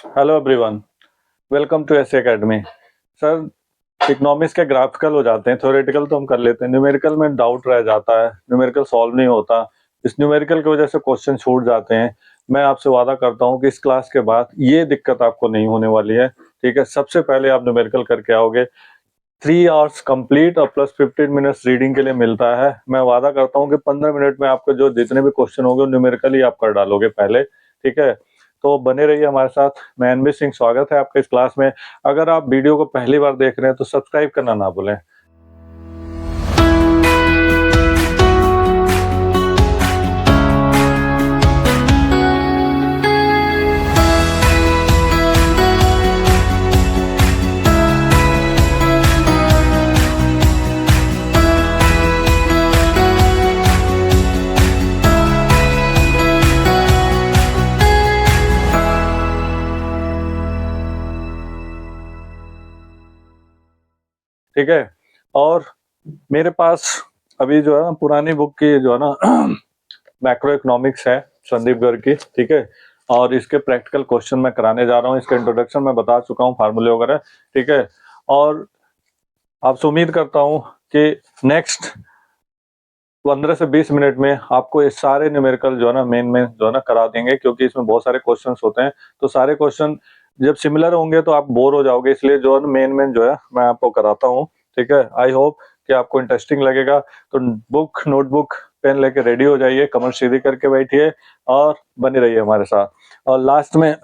Hello everyone, welcome to S academy. Sir, economics के graphical हो जाते हैं, थ्योरेटिकल तो हम कर लेते हैं, न्यूमेरिकल में डाउट रह जाता है, न्यूमेरिकल सॉल्व नहीं होता। इस न्यूमेरिकल की वजह से क्वेश्चन छूट जाते हैं। मैं आपसे वादा करता हूं कि इस क्लास के बाद ये दिक्कत आपको नहीं होने वाली है। ठीक है, सबसे पहले आप न्यूमेरिकल करके आओगे। 3 आवर्स कंप्लीट और प्लस 15 मिनट्स रीडिंग के लिए मिलता है। मैं वादा करता हूँ कि 15 मिनट में आपके जो जितने भी क्वेश्चन होंगे न्यूमेरिकल ही आप कर डालोगे पहले। ठीक है, तो बने रहिए हमारे साथ। मैं एनबी सिंह, स्वागत है आपका इस क्लास में। अगर आप वीडियो को पहली बार देख रहे हैं तो सब्सक्राइब करना ना भूलें। ठीक है, और मेरे पास अभी जो है ना पुरानी बुक की जो है ना मैक्रो इकोनॉमिक्स है संदीप गर्ग की। ठीक है, और इसके प्रैक्टिकल क्वेश्चन मैं कराने जा रहा हूँ। इसका इंट्रोडक्शन मैं बता चुका हूँ, फार्मूले वगैरह। ठीक है, और आपसे उम्मीद करता हूँ कि नेक्स्ट 15 से 20 मिनट में आपको ये सारे न्यूमेरिकल जो है ना मेन में जो है ना करा देंगे, क्योंकि इसमें बहुत सारे क्वेश्चंस होते हैं। तो सारे क्वेश्चन जब सिमिलर होंगे तो आप बोर हो जाओगे, इसलिए जो है मेन जो है मैं आपको कराता हूँ। ठीक है, आई होप कि आपको इंटरेस्टिंग लगेगा। तो बुक, नोटबुक, पेन लेके रेडी हो जाइए, कमर सीधी करके बैठिए और बने रहिए हमारे साथ। और लास्ट में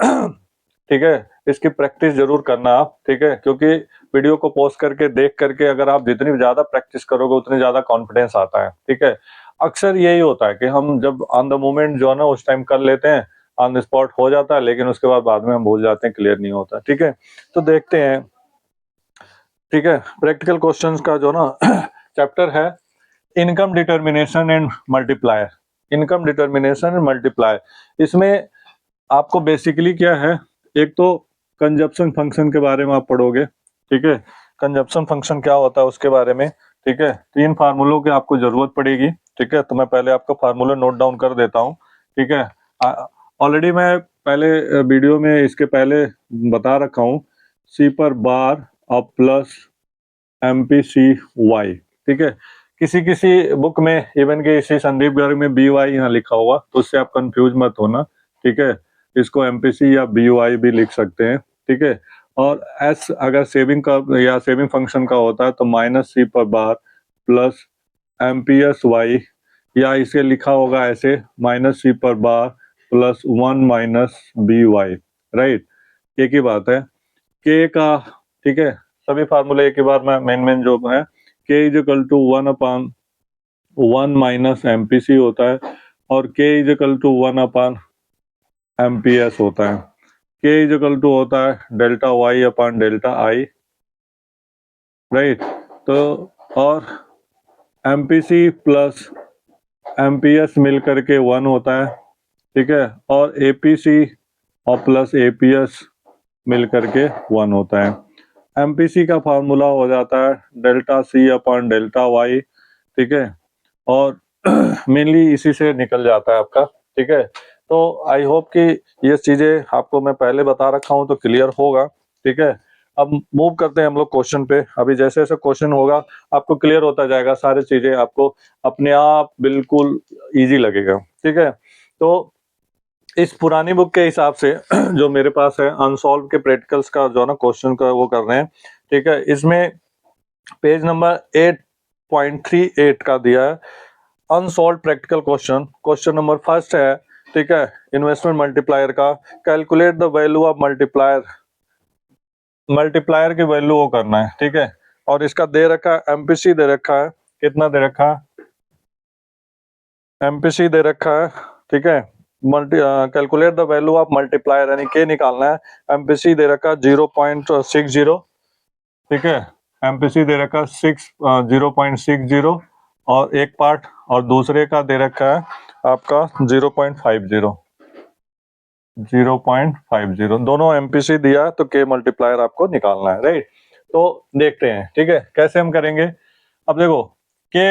ठीक है, इसकी प्रैक्टिस जरूर करना आप। ठीक है, क्योंकि वीडियो को पॉज करके देख करके अगर आप जितनी ज्यादा प्रैक्टिस करोगे उतनी ज्यादा कॉन्फिडेंस आता है। ठीक है, अक्सर यही होता है कि हम जब ऑन द मोमेंट जो है ना उस टाइम कर लेते हैं, ऑन द स्पॉट हो जाता है, लेकिन उसके बाद में हम भूल जाते हैं, क्लियर नहीं होता। ठीक है, तो देखते हैं। ठीक है, प्रैक्टिकल क्वेश्चंस का जो ना चैप्टर है income determination and multiplier. Income determination and multiplier, इसमें आपको बेसिकली क्या है, एक तो कंजप्शन फंक्शन के बारे में आप पढ़ोगे। ठीक है, कंजप्शन फंक्शन क्या होता है उसके बारे में। ठीक है, 3 फार्मूलों की आपको जरूरत पड़ेगी। ठीक है, तो मैं पहले आपका फार्मूला नोट डाउन कर देता हूँ। ठीक है, ऑलरेडी मैं पहले वीडियो में इसके पहले बता रखा हूँ। सी पर बार और प्लस MPCY। ठीक है, किसी किसी बुक में इवन के इसी संदीप गर्ग में BY यहाँ लिखा होगा, तो उससे आप कंफ्यूज मत होना। ठीक है, इसको MPC या BY भी लिख सकते हैं। ठीक है, और एस अगर सेविंग का या सेविंग फंक्शन का होता है तो -C पर बार प्लस MPSY, या इसे लिखा होगा ऐसे -C पर बार प्लस 1 - BY। राइट, एक ही बात है के का। ठीक है, सभी फार्मूले एक ही बार में मेन जो है, के इज इक्वल टू 1/1 - MPC होता है, और के इज इक्वल टू 1/MPS होता है। के इज इक्वल टू होता है delta Y upon delta I. Right, तो और MPC प्लस MPS मिल करके 1 होता है। ठीक है, और APC और प्लस APS मिल करके 1 होता है। MPC का फॉर्मूला हो जाता है delta C upon delta Y. ठीक है, और मेनली इसी से निकल जाता है आपका। ठीक है, तो आई होप कि ये चीजें आपको मैं पहले बता रखा हूँ तो क्लियर होगा। ठीक है, अब मूव करते हैं हम लोग क्वेश्चन पे। अभी जैसे जैसे क्वेश्चन होगा आपको क्लियर होता जाएगा, सारी चीजें आपको अपने आप बिल्कुल इजी लगेगा। ठीक है, तो इस पुरानी बुक के हिसाब से जो मेरे पास है अनसॉल्व के प्रैक्टिकल्स का जो है ना क्वेश्चन का वो कर रहे हैं। ठीक है, इसमें पेज नंबर 8.38 का दिया है unsolved practical question. Question number first है, ठीक है, इन्वेस्टमेंट मल्टीप्लायर का। Calculate the value of multiplier. Multiplier की वैल्यू वो करना है। ठीक है, और इसका दे रखा है MPC दे रखा है, कितना दे रखा है, MPC दे रखा है। ठीक है, calculate the value of multiplier यानी के निकालना है। MPC दे रखा 0.60। ठीक है, MPC दे रखा 0.60, और एक पार्ट, और दूसरे का दे रखा है आपका 0.50। 0.50 दोनों MPC दिया तो के मल्टीप्लायर आपको निकालना है। राइट, तो देखते हैं। ठीक है, कैसे हम करेंगे। अब देखो, के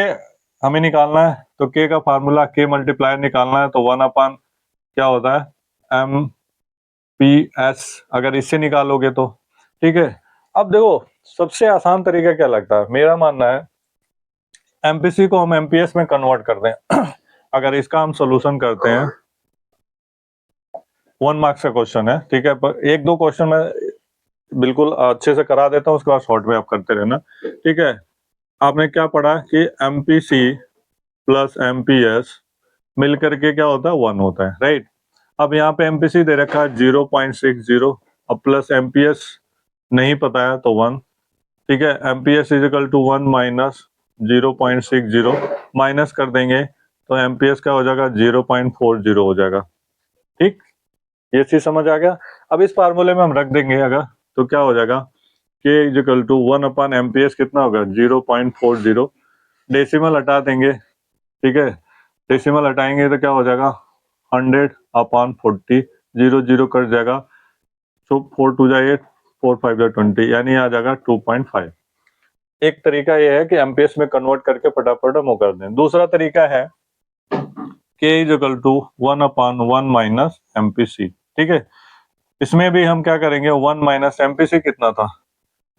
हमें निकालना है तो के का फार्मूला, के मल्टीप्लायर निकालना है तो 1 अपान क्या होता है, PS अगर इससे निकालोगे तो, ठीक है। अब देखो सबसे आसान तरीका क्या लगता है, मेरा मानना है एमपीसी को हम एमपीएस में कन्वर्ट कर दें। अगर इसका हम सोल्यूशन करते हैं, 1 मार्क्स का क्वेश्चन है, ठीक है, पर एक दो क्वेश्चन मैं बिल्कुल अच्छे से करा देता हूँ, उसके बाद शॉर्ट में आप करते रहना, ठीक है। आपने क्या पढ़ा कि एमपीसी प्लस एमपीएस मिल करके क्या होता है, 1 होता है, राइट। अब यहाँ पे एमपीसी दे रखा है 0.60, अब प्लस एमपीएस नहीं पता है तो 1, ठीक है। MPS is equal to 1 minus 0.60, minus कर देंगे तो एमपीएस क्या हो जाएगा, 0.40 हो जाएगा, ठीक। ये चीज समझ आ गया। अब इस फार्मूले में हम रख देंगे अगर, तो क्या हो जाएगा, K is equal to 1 upon MPS कितना होगा, 0.40, डेसिमल हटा देंगे, ठीक है। डेसिमल हटाएंगे तो क्या हो जाएगा, 100/40, 0 कट जाएगा, तो 4 टू जाए 4 5 20, यानी आ जाएगा 2.5। एक तरीका यह है कि एमपीएस में कन्वर्ट करके फटाफट हम कर दें। दूसरा तरीका है k is equal to 1/1 minus MPC, ठीक है। इसमें भी हम क्या करेंगे, 1 माइनस एमपीसी कितना था,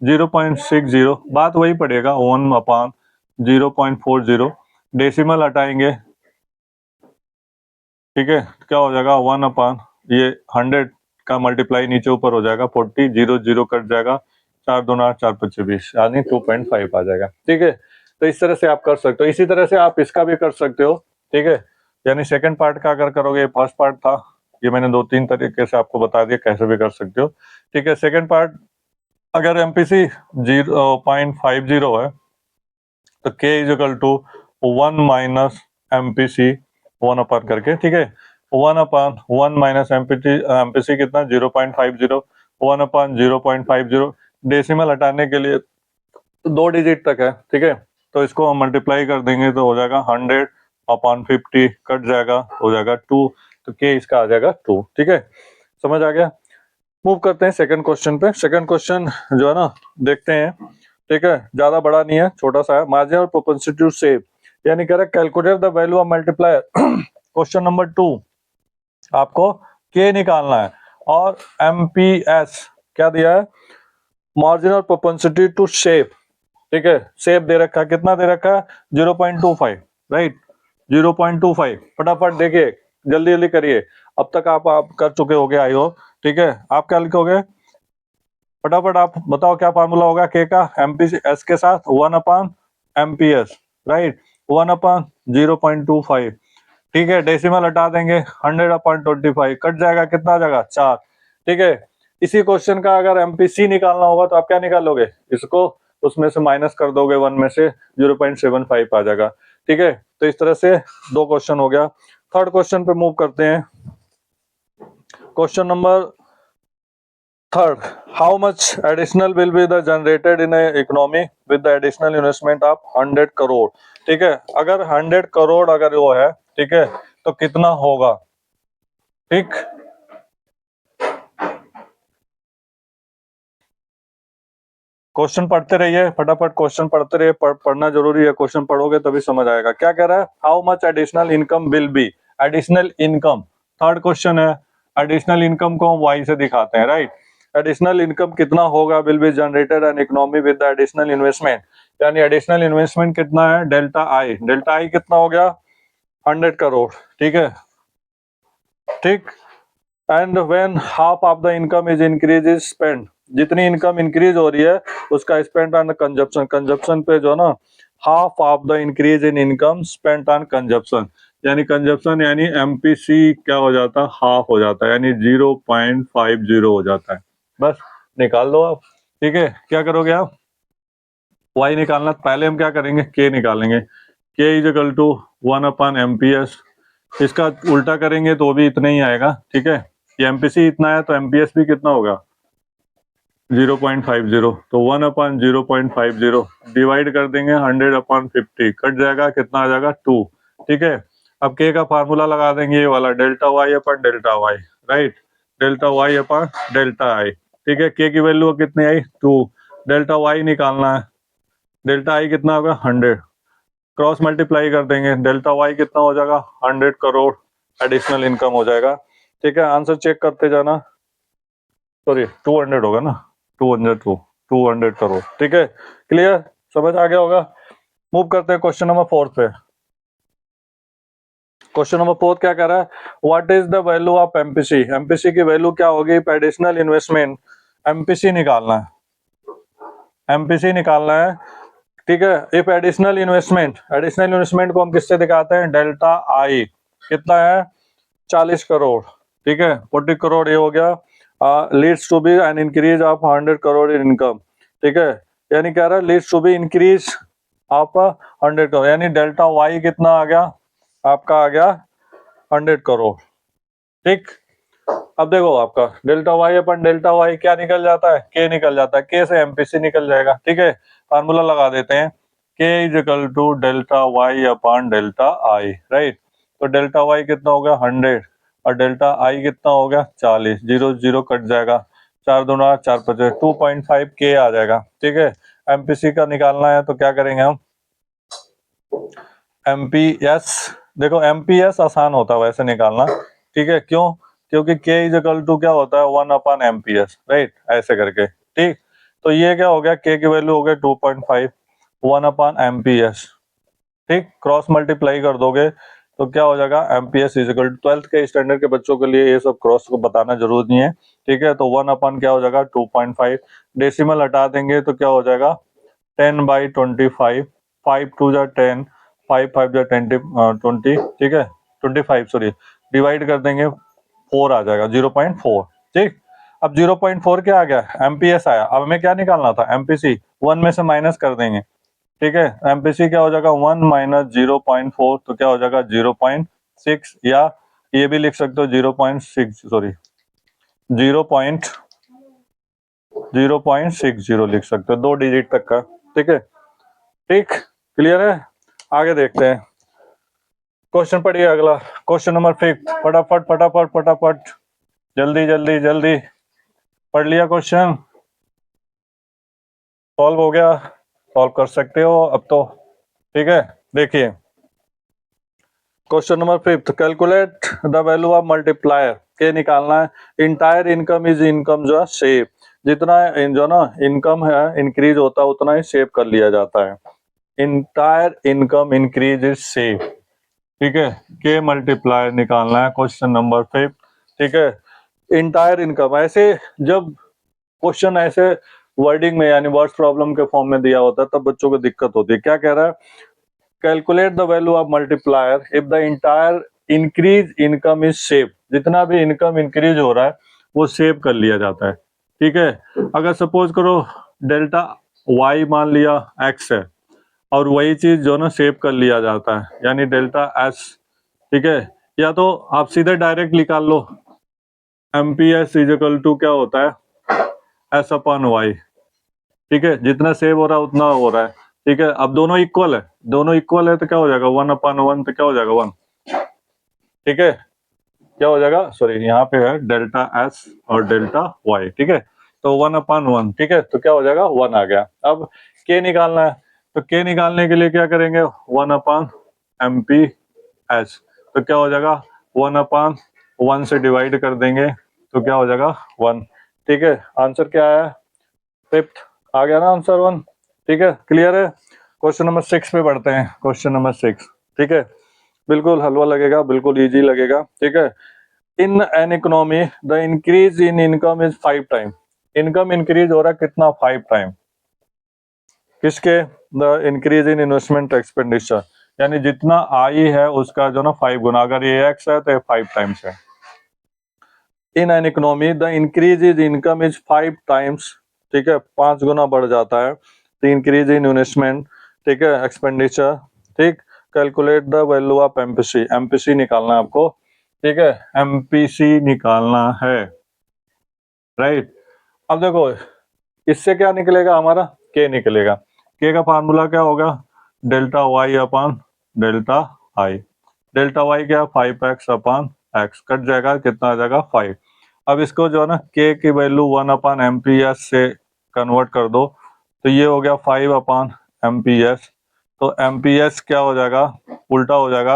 0.60, बात वही पड़ेगा, 1/0.40, डेसिमल हटाएंगे, ठीक है, क्या हो जाएगा, 1 ये 100 का मल्टीप्लाई नीचे ऊपर हो जाएगा 40, 0 कट जाएगा, 4 दूना 8, 4 5 20, यानी 2.5 आ जाएगा, ठीक है। तो इस तरह से आप कर सकते हो। इसी तरह से आप इसका भी कर सकते हो, ठीक है। यानी सेकंड पार्ट का अगर करोगे, फर्स्ट पार्ट था, ये मैंने 2-3 तरीके से आपको बता दिया कैसे भी कर सकते हो, ठीक है। सेकंड पार्ट, अगर एमपीसी 0.50 है तो k is equal to 1 minus MPC 1 करके, ठीक है। 1/1 माइनस एमपीसी कितना, 0.50, 1/0.50, डेसिमल हटाने के लिए 2 डिजिट तक है, ठीक है। तो इसको हम मल्टीप्लाई कर देंगे तो हो जाएगा 100/50, कट जाएगा, हो जाएगा 2, तो k इसका आ जाएगा 2, ठीक है। समझ आ गया। मूव करते हैं सेकंड क्वेश्चन पे। सेकंड क्वेश्चन जो है ना, देखते हैं, ठीक है, ज्यादा बड़ा नहीं है, छोटा सा है। मार्जिनल प्रोपेंसिटी टू सेव, यानी कह रहा है calculate the value of multiplier. Question number 2, आपको के निकालना है और एमपीएस क्या दिया है, मार्जिनल प्रोपेंसिटी टू सेव, ठीक है। सेव दे रखा है, कितना दे रखा है, 0.25, राइट, 0.25। फटाफट देखिए, जल्दी जल्दी करिए, अब तक आप कर चुके होगे आई होप, ठीक है। आप क्या लिखोगे, फटाफट आप बताओ क्या फार्मूला होगा के का, एमपीएस के साथ 1/एमपीएस, राइट, 1/0.25, ठीक है। डेसिमल हटा देंगे, 100/25, कट जाएगा, कितना आ जाएगा, 4, ठीक है। इसी क्वेश्चन का अगर एमपीसी निकालना होगा तो आप क्या निकालोगे, इसको उसमें से माइनस कर दोगे, 1 में से 0.75 आ जाएगा, ठीक है। तो इस तरह से 2 क्वेश्चन हो गया। थर्ड क्वेश्चन पे मूव करते हैं। Question number third, how much additional will be the generated in economy with the additional investment of 100 crore, ठीक है। अगर 100 करोड़ अगर वो है, ठीक है, तो कितना होगा, ठीक। क्वेश्चन पढ़ते रहिए, फटाफट क्वेश्चन पढ़ते रहिए, पढ़ना जरूरी है, क्वेश्चन पढ़ोगे तभी समझ आएगा। क्या कह रहा है, how much additional income will be, additional income, third question है। एडिशनल इनकम को हम वाई से दिखाते हैं, राइट। एडिशनल इनकम कितना होगा, will be generated an economy with the additional investment, यानी एडिशनल इन्वेस्टमेंट कितना है, डेल्टा आई, डेल्टा आई कितना हो गया, 100 करोड़, ठीक है, ठीक। And when half of the income is increase is spend, जितनी इनकम इंक्रीज हो रही है उसका स्पेंड ऑन कंजप्शन, कंजप्शन पे जो ना, half of the increase in income spent on consumption, यानी कंजप्शन यानी एमपीसी क्या हो जाता है, हाफ हो जाता है, यानी 0.50 हो जाता है। बस निकाल दो आप, ठीक है। क्या करोगे आप, वाई निकालना, पहले हम क्या करेंगे, के निकालेंगे, के इज इक्वल टू 1/एमपीएस, इसका उल्टा करेंगे तो भी इतना ही आएगा, ठीक है। ये एमपीसी इतना है तो एमपीएस भी कितना होगा, 0.50, तो 1/0.50 डिवाइड कर देंगे 100/50, कट जाएगा, कितना आ जाएगा, 2, ठीक है। अब के का फार्मूला लगा देंगे, ये वाला, delta Y upon delta Y, right, delta Y upon delta I, ठीक है। के की वैल्यू कितनी आई, 2, डेल्टा वाई निकालना है, डेल्टा आई कितना होगा, 100, क्रॉस मल्टीप्लाई कर देंगे, डेल्टा वाई कितना हो जाएगा, 100 करोड़ एडिशनल इनकम हो जाएगा, ठीक है। आंसर चेक करते जाना, सॉरी 200 होगा ना, 200 करोड़। ठीक है, क्लियर, समझ आ गया होगा। मूव करते हैं क्वेश्चन नंबर 4 पे। क्वेश्चन नंबर 4 क्या कह रहा है, what is the value of MPC. MPC की वैल्यू क्या होगी, एडिशनल इन्वेस्टमेंट। एमपीसी निकालना है, एमपीसी निकालना है। ठीक है, इफ एडिशनल इन्वेस्टमेंट को हम किससे दिखाते हैं, डेल्टा आई। कितना है, 40 करोड़। ठीक है, 40 करोड़ ये हो गया। Leads to be an increase of 100 crore in income. ठीक है, यानी कह रहा है leads to be increase of 100 crore, यानी डेल्टा वाई कितना आ गया, आपका आ गया 100 करोड़। ठीक, अब देखो आपका delta Y upon delta Y क्या निकल जाता है, के निकल जाता है, के से एमपीसी निकल जाएगा। ठीक है, फार्मूला लगा देते हैं, K is equal to delta Y upon delta I. Right, तो डेल्टा वाई कितना हो गया 100 और डेल्टा आई कितना हो गया 40, 0 0 कट जाएगा, 4 दूना 4 पचे 2.5 के आ जाएगा। ठीक है, एमपीसी का निकालना है तो क्या करेंगे हम, एमपीएस। देखो एमपीएस आसान होता है वैसे निकालना। ठीक है, क्यों, क्योंकि के इज इक्वल टू क्या होता है 1 अपॉन एमपीएस। राइट, ऐसे करके। ठीक, तो ये क्या हो गया, के की वैल्यू हो गया 2.5, 1 अपॉन एमपीएस। ठीक, क्रॉस मल्टीप्लाई कर दोगे तो क्या हो जाएगा, MPS is equal to 12th के स्टैंडर्ड के बच्चों के लिए ये सब क्रॉस को बताना जरूरी नहीं है। ठीक है, तो 1 अपॉन क्या हो जाएगा 2.5, डेसिमल हटा देंगे तो क्या हो जाएगा 10/25, 5 2 जा 10, 5 5 जा 20। ठीक है, 25 सॉरी, डिवाइड कर देंगे 4 आ जाएगा 0.4। ठीक, अब 0.4 क्या आ गया, एमपीएस आया। अब हमें क्या निकालना था, एमपीसी 1 में से माइनस कर देंगे। ठीक है, एमपीसी क्या हो जाएगा 1 माइनस 0.4, तो क्या हो जाएगा 0.6, या ये भी लिख सकते हो 0.6 सॉरी 0.60 लिख सकते हो, 2 डिजिट तक का। ठीक है, ठीक, क्लियर है। आगे देखते हैं, क्वेश्चन पढ़िए अगला, क्वेश्चन नंबर 5। फटाफट फटाफट फटाफट, जल्दी जल्दी जल्दी, पढ़ लिया क्वेश्चन, सॉल्व हो गया, सॉल्व कर सकते हो अब तो। ठीक है, देखिए question number 5, calculate the value of multiplier. के निकालना है, इंटायर इनकम इज इनकम जो है सेव, जितना जो ना इनकम है इंक्रीज होता है उतना ही सेव कर लिया जाता है। Entire income increase is save. ठीक है, के मल्टीप्लायर निकालना है क्वेश्चन नंबर 5। ठीक है, इंटायर इनकम, ऐसे जब क्वेश्चन ऐसे वर्डिंग में यानी वर्ड्स प्रॉब्लम के फॉर्म में दिया होता है तब बच्चों को दिक्कत होती है। क्या कह रहा है, calculate the value of multiplier if the entire increase income is save. जितना भी इनकम इंक्रीज हो रहा है वो सेव कर लिया जाता है। ठीक है, अगर सपोज करो डेल्टा वाई मान लिया एक्स है और वही चीज जो ना सेव कर लिया जाता है यानी डेल्टा एस। ठीक है, या तो आप सीधे डायरेक्ट निकाल लो, एमपीएस इज इक्वल टू क्या होता है एस अपॉन वाई। ठीक है, जितना सेव हो रहा है उतना हो रहा है। ठीक है, अब दोनों इक्वल है, दोनों इक्वल है तो क्या हो जाएगा 1/1, तो क्या हो जाएगा 1। ठीक है, क्या हो जाएगा, सॉरी यहाँ पे है डेल्टा एस और डेल्टा वाई। ठीक है, तो 1/1। ठीक है, तो क्या हो जाएगा 1 आ गया। अब के निकालना है, तो के निकालने के लिए क्या करेंगे 1/MP(s), तो क्या हो जाएगा 1/1 से डिवाइड कर देंगे तो क्या हो जाएगा 1। ठीक है, आंसर क्या है 5th आ गया ना आंसर 1। ठीक है, क्लियर है। क्वेश्चन नंबर 6 पे बढ़ते हैं, क्वेश्चन नंबर 6। ठीक है, बिल्कुल हलवा लगेगा, बिल्कुल इजी लगेगा। ठीक है, in an economy the increase in income is 5 time. Income increase हो रहा है कितना 5 टाइम, किसके, the increase in investment expenditure, यानी जितना आई है उसका जो ना 5 गुना, अगर ये एक्स है तो 5 टाइम्स है। In an economy the increase is income is 5 times. ठीक है, 5 गुना बढ़ जाता है। द इंक्रीज इन इन्वेस्टमेंट, ठीक है, एक्सपेंडिचर। ठीक, calculate the value of MPC. MPC निकालना है आपको। ठीक है, एमपीसी निकालना है। राइट, अब देखो इससे क्या निकलेगा, हमारा के निकलेगा। के का फार्मूला क्या होगा, delta Y upon delta I. Delta Y क्या 5x अपॉन एक्स, कट जाएगा कितना आ जाएगा 5। अब इसको जो है ना के की वैल्यू 1/MP(s) से कन्वर्ट कर दो तो ये हो गया 5/MP(s). तो MP(s) क्या हो जाएगा, उल्टा हो जाएगा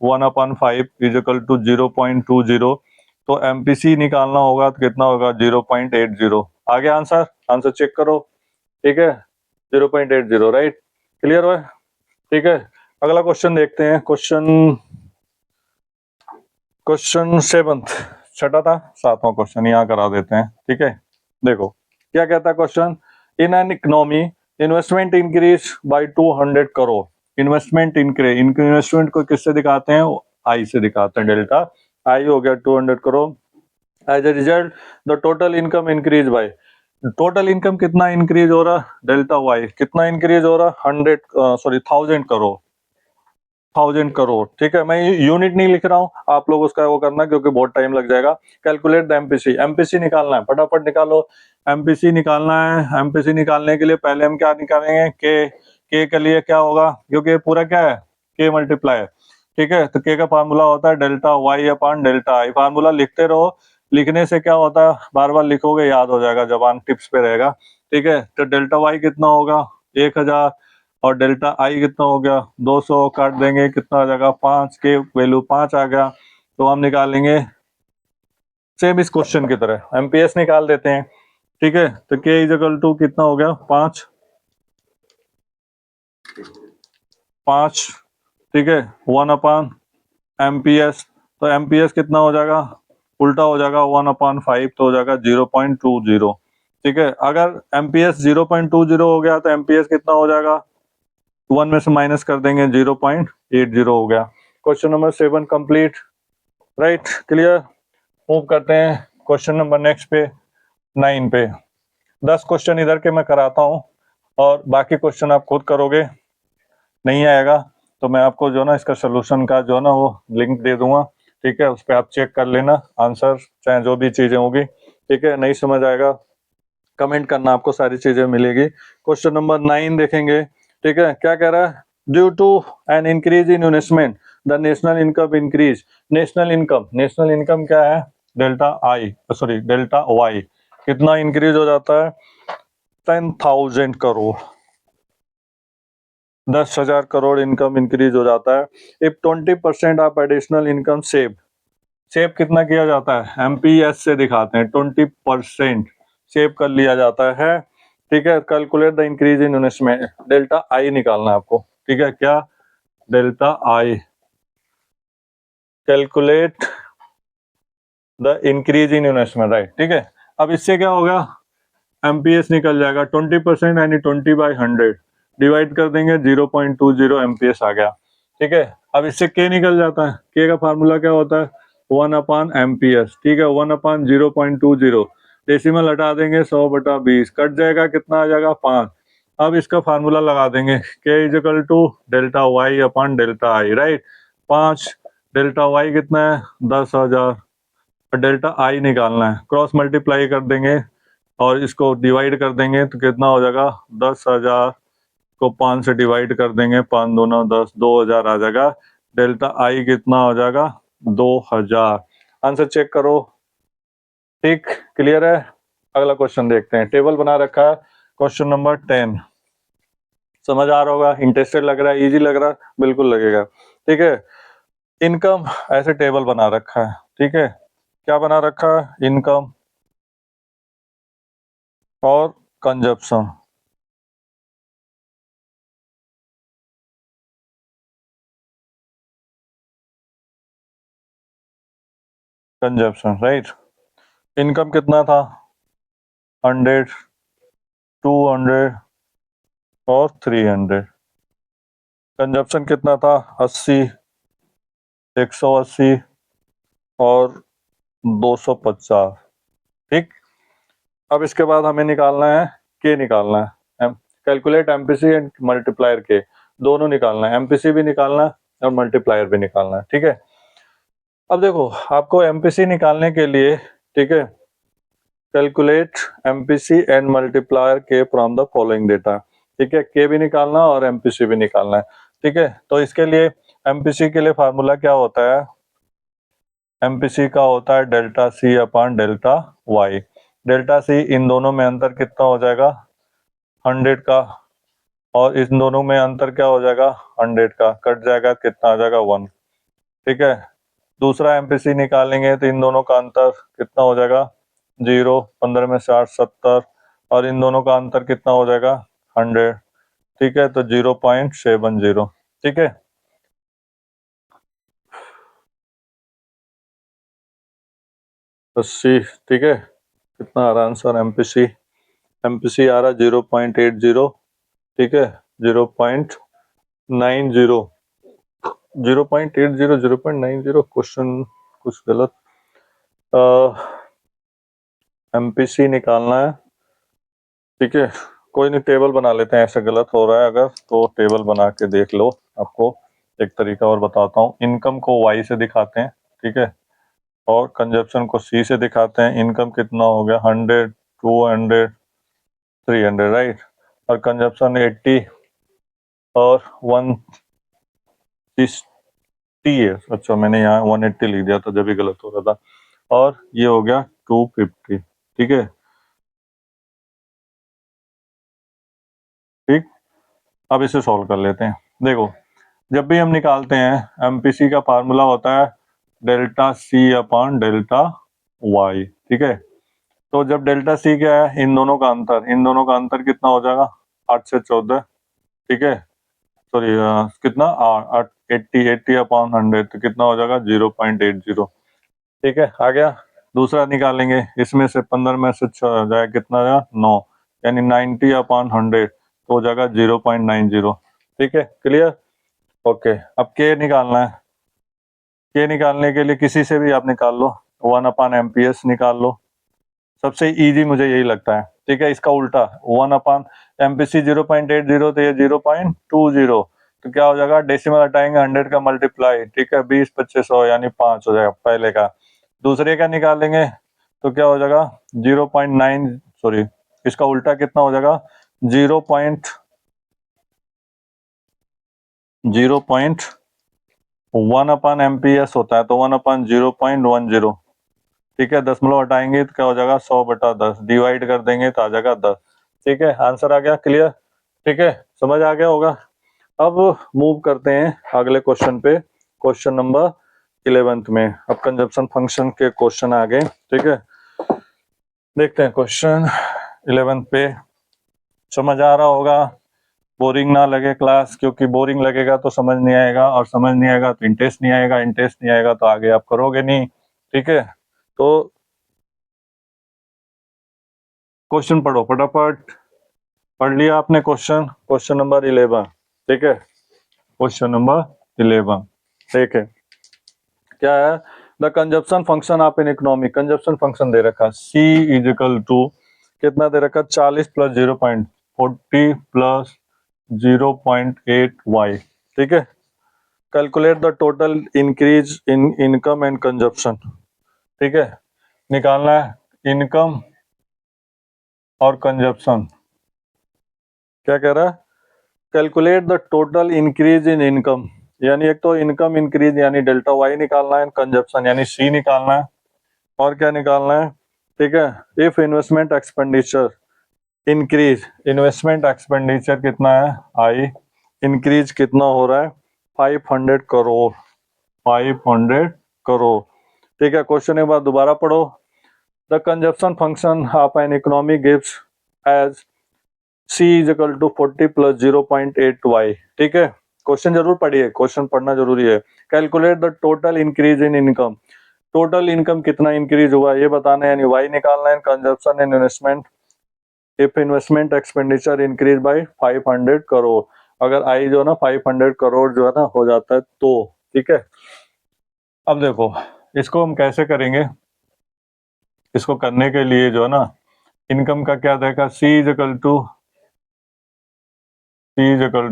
1/5 इज इक्वल टू 0.20, तो एमपीसी निकालना होगा तो कितना होगा 0.80। आगे आंसर चेक करो, ठीक है, 0.80, राइट, क्लियर हुआ, ठीक है। अगला क्वेश्चन देखते हैं, क्वेश्चन 7th, छठा था, 7वां क्वेश्चन यहाँ करा देते हैं, ठीक है। देखो क्या कहता है question, in an economy investment increase by 200 crore. Investment investment को किससे दिखाते हैं, आई से दिखाते हैं, डेल्टा आई हो गया 200 crore. As a result the total income increase by, total income कितना इंक्रीज हो रहा, डेल्टा वाई कितना इंक्रीज हो रहा, 1000 करोड़, 1000 करोड़, ठीक है। मैं यूनिट नहीं लिख रहा हूँ, आप लोग उसका वो करना क्योंकि बहुत टाइम लग जाएगा। कैलकुलेट द एमपीसी, एमपीसी निकालना है, फटाफट निकालो। एमपीसी निकालना है, एमपीसी निकालने के लिए पहले हम क्या निकालेंगे, के के लिए क्या होगा, क्योंकि पूरा क्या है, के मल्टीप्लाई, ठीक है। तो के का फार्मूला होता है delta Y upon delta I. Formula लिखते रहो, लिखने से क्या होता है, बार बार लिखोगे याद हो जाएगा, जबान टिप्स पे रहेगा, ठीक है। तो डेल्टा वाई कितना होगा 1000, और डेल्टा आई कितना हो गया 200, काट देंगे कितना आ जाएगा 5, के वैल्यू 5 आ गया। तो हम निकालेंगे सेम इस क्वेश्चन की तरह एमपीएस निकाल देते हैं, ठीक है। तो के इज इक्वल टू कितना हो गया 5, ठीक है, 1 अपॉन एमपीएस। तो एमपीएस कितना हो जाएगा, उल्टा हो जाएगा 1/5, तो हो जाएगा 0.20, ठीक है। अगर एमपीएस 0.20 हो गया तो एमपीएस कितना हो जाएगा, 1 में से माइनस कर देंगे 0.80 हो गया। Question number 7 complete, right, clear. Move करते हैं क्वेश्चन नंबर नेक्स्ट पे 9 पे। 10 क्वेश्चन इधर के मैं कराता हूँ और बाकी क्वेश्चन आप खुद करोगे, नहीं आएगा तो मैं आपको जो ना इसका सोल्यूशन का जो ना वो लिंक दे दूंगा, ठीक है। उस पर आप चेक कर लेना आंसर, चाहे जो भी चीजें होगी, ठीक है। नहीं समझ आएगा कमेंट करना, आपको सारी चीजें मिलेगी। क्वेश्चन नंबर 9 देखेंगे, ठीक है। क्या कह रहा है, due to an increase in investment the national income increase. National income क्या है, डेल्टा वाई कितना इंक्रीज हो जाता है, 10,000 करोड़, 10,000 करोड़ इनकम इंक्रीज हो जाता है। If 20% of additional income save कितना किया जाता है, एमपीएस से दिखाते हैं, 20% सेव कर लिया जाता है, ठीक है। Calculate the increase in investment, delta I निकालना है आपको, ठीक है। क्या, delta I, calculate the increase in investment, right, ठीक है। अब इससे क्या होगा, एमपीएस निकल जाएगा 20% यानी 20/100 डिवाइड कर देंगे 0.20 एमपीएस आ गया, ठीक है। अब इससे के निकल जाता है, के का फार्मूला क्या होता है 1/एमपीएस, ठीक है। 1/0.20 डेसिमल हटा देंगे 100/20 कट जाएगा, कितना आ जाएगा 5। अब इसका फार्मूला लगा देंगे K is equal to delta Y upon delta I, right. 5 delta Y कितना है 10,000, डेल्टा आई निकालना है, क्रॉस मल्टीप्लाई कर देंगे और इसको डिवाइड कर देंगे तो कितना हो जाएगा 10,000 को 5 से डिवाइड कर देंगे, 5 दूना 10, 2,000 आ जाएगा। डेल्टा आई कितना हो जाएगा 2,000। आंसर चेक करो, ठीक, क्लियर है। अगला क्वेश्चन देखते हैं, टेबल बना रखा है क्वेश्चन नंबर 10, समझ आ रहा होगा, इंटरेस्टेड लग रहा है, इजी लग रहा है, बिल्कुल लगेगा, ठीक है। इनकम ऐसे टेबल बना रखा है, ठीक है। क्या बना रखा है, इनकम और कंजप्शन, राइट। इनकम कितना था 100, 200 और 300। कंजप्शन कितना था 80, 180 और 250, ठीक। अब इसके बाद हमें निकालना है के, निकालना है, कैलकुलेट एमपीसी एंड मल्टीप्लायर के, दोनों निकालना है, एमपीसी भी निकालना है और मल्टीप्लायर भी निकालना है, ठीक है। अब देखो आपको एमपीसी निकालने के लिए, ठीक है, कैलकुलेट एमपीसी एंड मल्टीप्लायर के फ्रॉम द फॉलोइंग डेटा, ठीक है। के भी निकालना और एमपीसी भी निकालना है, ठीक है। तो इसके लिए एमपीसी के लिए फार्मूला क्या होता है, एमपीसी का होता है delta C upon delta Y. Delta C, इन दोनों में अंतर कितना हो जाएगा 100 का, और इन दोनों में अंतर क्या हो जाएगा 100 का, कट जाएगा कितना आ जाएगा 1, ठीक है। दूसरा एमपीसी निकालेंगे तो इन दोनों का अंतर कितना हो जाएगा 0, 15 में से 8 70, और इन दोनों का अंतर कितना हो जाएगा 100। ठीक है, तो 0.70। ठीक है, तो सी, ठीक है, कितना आ रहा आंसर एमपीसी, एमपीसी आ रहा 0.80। ठीक है, 0.90, 0.80, 0.90, क्वेश्चन कुछ गलत। एमपीसी निकालना है, ठीक है, कोई नहीं, टेबल बना लेते हैं, ऐसे गलत हो रहा है अगर तो टेबल बना के देख लो। आपको एक तरीका और बताता हूँ, इनकम को वाई से दिखाते हैं, ठीक है, और कंजप्शन को सी से दिखाते हैं। इनकम कितना हो गया 100, 200, 300, राइट, और कंजप्शन 80 और 160 है। अच्छा, मैंने यहाँ 180 लिख दिया था जब भी गलत हो रहा था, और ये हो गया 250। ठीक है, ठीक, अब इसे सॉल्व कर लेते हैं। देखो, जब भी हम निकालते हैं एमपीसी का फार्मूला होता है delta C upon delta Y. ठीक है, तो जब डेल्टा सी क्या है, इन दोनों का अंतर, इन दोनों का अंतर कितना हो जाएगा 8 से 14। ठीक है, सॉरी, कितना 80 अपॉन 100, तो कितना हो जाएगा 0.80। ठीक है, आ गया। दूसरा निकालेंगे, इसमें से 15 में से 6 जाए कितना जाएगा 9, यानी 90 अपॉन 100 तो हो जाएगा 0.90। ठीक है, क्लियर। ओके, अब के निकालना है। के निकालने के लिए किसी से भी आप निकाल लो, 1/MPS निकाल लो, सबसे इजी मुझे यही लगता है। ठीक है, इसका उल्टा 1/MPC 0.80, तो ये 0.20, तो क्या हो जाएगा, डेसिमल हटाएंगे 100 का मल्टीप्लाई, ठीक है, 20, 25, 100 यानी 5 हो जाएगा पहले का। दूसरे का निकालेंगे तो क्या हो जाएगा 0.9, सॉरी, इसका उल्टा कितना हो जाएगा 0.1/MPS होता है, तो 1/0.10। ठीक है, दशमलव हटाएंगे तो क्या हो जाएगा 100/10, डिवाइड कर देंगे तो आ जाएगा 10। ठीक है, आंसर आ गया, क्लियर। ठीक है, समझ आ गया होगा। अब मूव करते हैं अगले क्वेश्चन पे, क्वेश्चन नंबर 11th में। अब कंजप्शन फंक्शन के क्वेश्चन आ गए। ठीक है, देखते हैं क्वेश्चन 11th पे। समझ आ रहा होगा, बोरिंग ना लगे क्लास, क्योंकि बोरिंग लगेगा तो समझ नहीं आएगा, और समझ नहीं आएगा तो इंटरेस्ट नहीं आएगा, इंटरेस्ट नहीं आएगा तो आगे आप करोगे नहीं। ठीक है, तो क्वेश्चन पढ़ो फटाफट। पढ़ लिया आपने क्वेश्चन, क्वेश्चन नंबर 11। ठीक है, क्वेश्चन नंबर 11 ठीक है, क्या है, the consumption function of an economic, consumption function दे रखा C इज इक्वल टू कितना दे रखा 40 प्लस 0.40 प्लस 0.8y। ठीक है, calculate the total increase in income and consumption. ठीक है, निकालना है इनकम और कंजप्शन। क्या कह रहा है, calculate the total increase in income, यानी एक तो इनकम इंक्रीज यानी डेल्टा वाई निकालना है, कंजप्शन यानी सी निकालना है, और क्या निकालना है। ठीक है, if investment expenditure increase, investment expenditure कितना है आई, इंक्रीज कितना हो रहा है 500 करोड़, 500 करोड़। ठीक है, क्वेश्चन एक बार दोबारा पढ़ो। The consumption function of an economy gives as C is equal to 40 plus 0.8y। ठीक है, क्वेश्चन जरूर पढ़िए, क्वेश्चन पढ़ना जरूरी है। Calculate the total increase in income, total income कितना इंक्रीज हुआ ये बताना है, यानी y निकालना है, consumption and investment, if investment expenditure increase by 500 crore, अगर आई जो है ना 500 करोड़ जो है ना हो जाता है तो। ठीक है, अब देखो इसको हम कैसे करेंगे, इसको करने के लिए जो है ना इनकम का क्या देखा, C is equal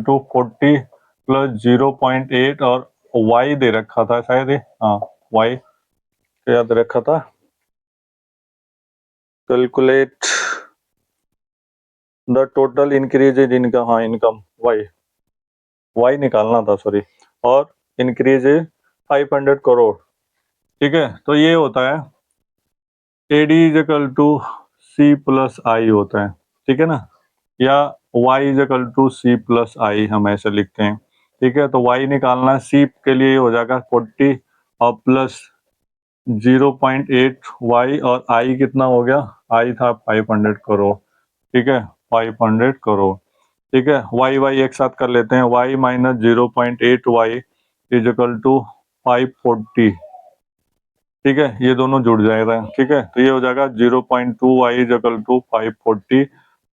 to 40 plus 0.8, और y दे रखा था शायद, हाँ y क्या दे रखा था, calculate the total increase in income, हाँ इनकम y निकालना था, सॉरी, और इंक्रीज 500 करोड़। ठीक है, तो ये होता है AD is equal to C plus I होता है। ठीक है ना, या y is equal to C plus I हम ऐसे लिखते हैं। ठीक है, तो y निकालना है, C के लिए हो जाएगा 40 और प्लस 0.8 y और i कितना हो गया, i था 500 करोड़, ठीक है, 500 करोड़, ठीक है। y एक साथ कर लेते हैं, y minus 0.8 y is equal to 540, ठीक है, ये दोनों जुड़ जाएगा, ठीक है, तो ये हो जाएगा 0.2 y is equal to 540,